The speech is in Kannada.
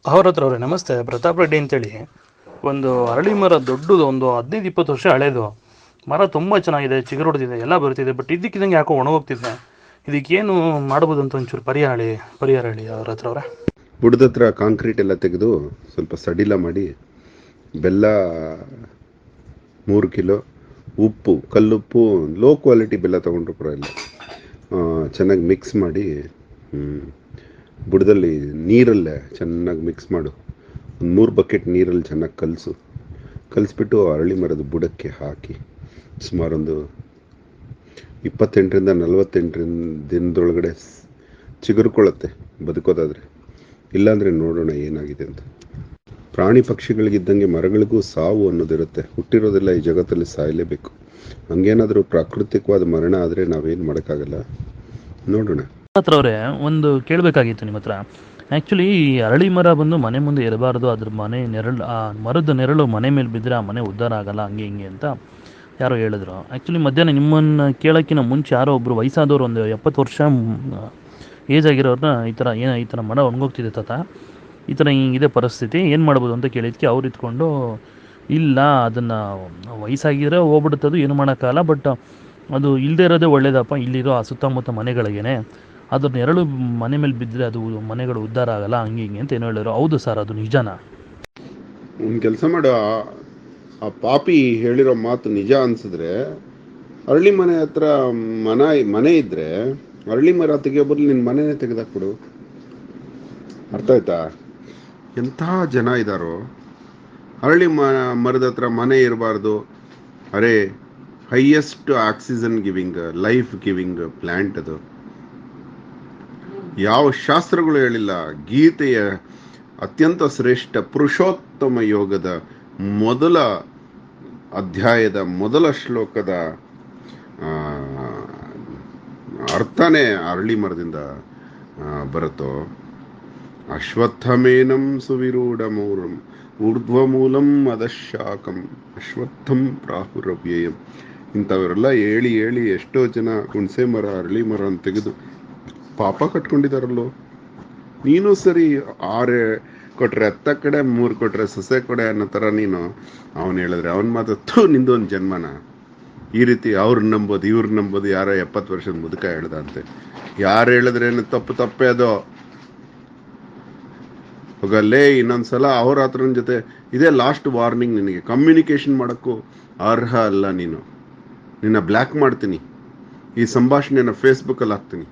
ಅವ್ರ ಹತ್ರ ಅವ್ರೆ ನಮಸ್ತೆ, ಪ್ರತಾಪ್ ರೆಡ್ಡಿ ಅಂತೇಳಿ. ಒಂದು ಅರಳಿ ಮರ ದೊಡ್ಡದು, ಒಂದು 15-20 ವರ್ಷ ಹಳೇದು ಮರ, ತುಂಬ ಚೆನ್ನಾಗಿದೆ, ಚಿಗುರೊಡೆದಿದೆ, ಎಲ್ಲ ಬರ್ತಿದೆ. ಬಟ್ ಇದಕ್ಕಿದಂಗೆ ಯಾಕೋ ಒಣಗೋಗ್ತಿದೆ. ಇದಕ್ಕೇನು ಮಾಡ್ಬೋದು ಅಂತ ಒಂಚೂರು ಪರಿಹಾರ ಹೇಳಿ ಅವ್ರ ಹತ್ರ ಅವ್ರೆ. ಬುಡದ ಹತ್ರ ಕಾಂಕ್ರೀಟ್ ಎಲ್ಲ ತೆಗೆದು ಸ್ವಲ್ಪ ಸಡಿಲ ಮಾಡಿ, ಬೆಲ್ಲ 3 ಕಿಲೋ, ಉಪ್ಪು, ಕಲ್ಲುಪ್ಪು, ಲೋ ಕ್ವಾಲಿಟಿ ಬೆಲ್ಲ ತೊಗೊಂಡ್ರು ಪರವಾಗಿಲ್ಲ, ಚೆನ್ನಾಗಿ ಮಿಕ್ಸ್ ಮಾಡಿ ಬುಡದಲ್ಲಿ ನೀರಲ್ಲೇ ಚೆನ್ನಾಗಿ ಮಿಕ್ಸ್ ಮಾಡು. ಒಂದು 3 ಬಕೆಟ್ ನೀರಲ್ಲಿ ಚೆನ್ನಾಗಿ ಕಲಿಸ್ಬಿಟ್ಟು ಅರಳಿ ಮರದ ಬುಡಕ್ಕೆ ಹಾಕಿ ಸುಮಾರೊಂದು 28-48 ದಿನದೊಳಗಡೆ ಚಿಗುರ್ಕೊಳ್ಳುತ್ತೆ ಬದುಕೋದಾದರೆ. ಇಲ್ಲಾಂದರೆ ನೋಡೋಣ ಏನಾಗಿದೆ ಅಂತ. ಪ್ರಾಣಿ ಪಕ್ಷಿಗಳಿಗಿದ್ದಂಗೆ ಮರಗಳಿಗೂ ಸಾವು ಅನ್ನೋದಿರುತ್ತೆ. ಹುಟ್ಟಿರೋದೆಲ್ಲ ಈ ಜಗತ್ತಲ್ಲಿ ಸಾಯಲೇಬೇಕು. ಹಂಗೇನಾದರೂ ಪ್ರಾಕೃತಿಕವಾದ ಮರಣ ಆದರೆ ನಾವೇನು ಮಾಡೋಕ್ಕಾಗಲ್ಲ. ನೋಡೋಣ. ಹತ್ರ ಅವರೇ ಒಂದು ಕೇಳಬೇಕಾಗಿತ್ತು ನಿಮ್ಮ ಹತ್ರ. ಆ್ಯಕ್ಚುಲಿ ಈ ಅರಳಿ ಮರ ಬಂದು ಮನೆ ಮುಂದೆ ಇರಬಾರ್ದು, ಅದ್ರ ಮನೆ ನೆರಳು, ಆ ಮರದ ನೆರಳು ಮನೆ ಮೇಲೆ ಬಿದ್ದರೆ ಆ ಮನೆ ಉದ್ಧಾರ ಆಗಲ್ಲ, ಹಂಗೆ ಹಿಂಗೆ ಅಂತ ಯಾರೋ ಹೇಳಿದ್ರು. ಆ್ಯಕ್ಚುಲಿ ಮಧ್ಯಾಹ್ನ ನಿಮ್ಮನ್ನು ಕೇಳೋಕ್ಕಿಂತ ಮುಂಚೆ ಯಾರೋ ಒಬ್ಬರು ವಯಸ್ಸಾದವರು, ಒಂದು 70 ವರ್ಷ ಏಜ್ ಆಗಿರೋರನ್ನ ಈ ಥರ ಮರ ಒಣಗೋಗ್ತಿದೆ ತಾತ, ಈ ಥರ ಹಿಂಗಿದೆ ಪರಿಸ್ಥಿತಿ, ಏನು ಮಾಡ್ಬೋದು ಅಂತ ಕೇಳಿದ್ಕೆ ಅವ್ರು ಇದ್ಕೊಂಡು, ಇಲ್ಲ ಅದನ್ನು ವಯಸ್ಸಾಗಿದ್ರೆ ಹೋಗ್ಬಿಡುತ್ತದು, ಏನು ಮಾಡೋಕ್ಕಾಗಲ್ಲ, ಬಟ್ ಅದು ಇಲ್ಲದೆ ಇರೋದೇ ಒಳ್ಳೇದಪ್ಪ, ಇಲ್ಲಿರೋ ಆ ಸುತ್ತಮುತ್ತ ಮನೆಗಳಿಗೇನೆ ಅದ್ರ ನೆರಳು ಮನೆ ಮೇಲೆ ಬಿದ್ದರೆ ಅದು ಮನೆಗಳು ಉದ್ಧಾರ ಆಗಲ್ಲ, ಹಂಗೆ ಹಿಂಗೆ ಅಂತ ಏನೋ ಹೇಳಿದ್ರು. ಹೌದು ಸರ್, ಅದು ನಿಜನಾ? ಒಂದು ಕೆಲಸ ಮಾಡು, ಆ ಪಾಪಿ ಹೇಳಿರೋ ಮಾತು ನಿಜ ಅನ್ಸಿದ್ರೆ, ಅರಳಿ ಮನೆ ಹತ್ರ ಮನೆ ಇದ್ರೆ ಅರಳಿ ಮರ ತೆಗಿಯೋ ಬದಲು ನಿನ್ನ ಮನೆನೇ ತೆಗೆದಾಕ್ಬಿಡು. ಅರ್ಥ ಆಯ್ತಾ? ಎಂಥ ಜನ ಇದ್ದಾರೋ, ಅರಳಿ ಮರದ ಹತ್ರ ಮನೆ ಇರಬಾರ್ದು. ಅರೆ, highest oxygen giving, life giving plant ಅದು. ಯಾವ ಶಾಸ್ತ್ರಗಳು ಹೇಳಿಲ್ಲ. ಗೀತೆಯ ಅತ್ಯಂತ ಶ್ರೇಷ್ಠ ಪುರುಷೋತ್ತಮ ಯೋಗದ ಮೊದಲ ಅಧ್ಯಾಯದ ಮೊದಲ ಶ್ಲೋಕದ ಅರ್ಥನೇ ಅರಳಿ ಮರದಿಂದ ಬರುತ್ತೋ. ಅಶ್ವತ್ಥಮೇನಂ ಸುವಿರೂಢ ಮೂರಂ ಊರ್ಧ್ವಮೂಲಂ ಅದಶಾಕಂ ಅಶ್ವತ್ಥಂ ಪ್ರಾಹುರವ್ಯಯಂ. ಇಂಥವರೆಲ್ಲ ಹೇಳಿ ಎಷ್ಟೋ ಜನ ಹುಣಸೆ ಮರ, ಅರಳಿ ಮರ ಅಂತ ತೆಗೆದು ಪಾಪ ಕಟ್ಕೊಂಡಿದಾರಲ್ಲೋ. ನೀನು ಸರಿ 6 ಕೊಟ್ರೆ ಅತ್ತ ಕಡೆ, 3 ಕೊಟ್ರೆ ಸೊಸೆ ಕೊಡೆ ಅನ್ನೋ ಥರ ನೀನು ಅವನು ಹೇಳಿದ್ರೆ ಅವನ ಮಾತು ನಿಂದೊಂದು ಜನ್ಮನ. ಈ ರೀತಿ ಅವ್ರನ್ನ ನಂಬೋದು ಇವ್ರನ್ನ ನಂಬೋದು. ಯಾರೋ 70 ವರ್ಷದ ಮುದುಕ ಹೇಳ್ದಂತೆ. ಯಾರು ಹೇಳಿದ್ರೇನು ತಪ್ಪೇ ಅದು. ಹೋಗಲ್ಲೇ ಇನ್ನೊಂದ್ಸಲ ಅವ್ರ ಹತ್ರನ ಜೊತೆ ಇದೇ ಲಾಸ್ಟ್ ವಾರ್ನಿಂಗ್ ನಿನಗೆ. ಕಮ್ಯುನಿಕೇಶನ್ ಮಾಡೋಕ್ಕೂ ಅರ್ಹ ಅಲ್ಲ ನೀನು. ನಿನ್ನ ಬ್ಲ್ಯಾಕ್ ಮಾಡ್ತೀನಿ. ಈ ಸಂಭಾಷಣೆಯನ್ನು ಫೇಸ್ಬುಕ್ಕಲ್ಲಿ ಹಾಕ್ತೀನಿ.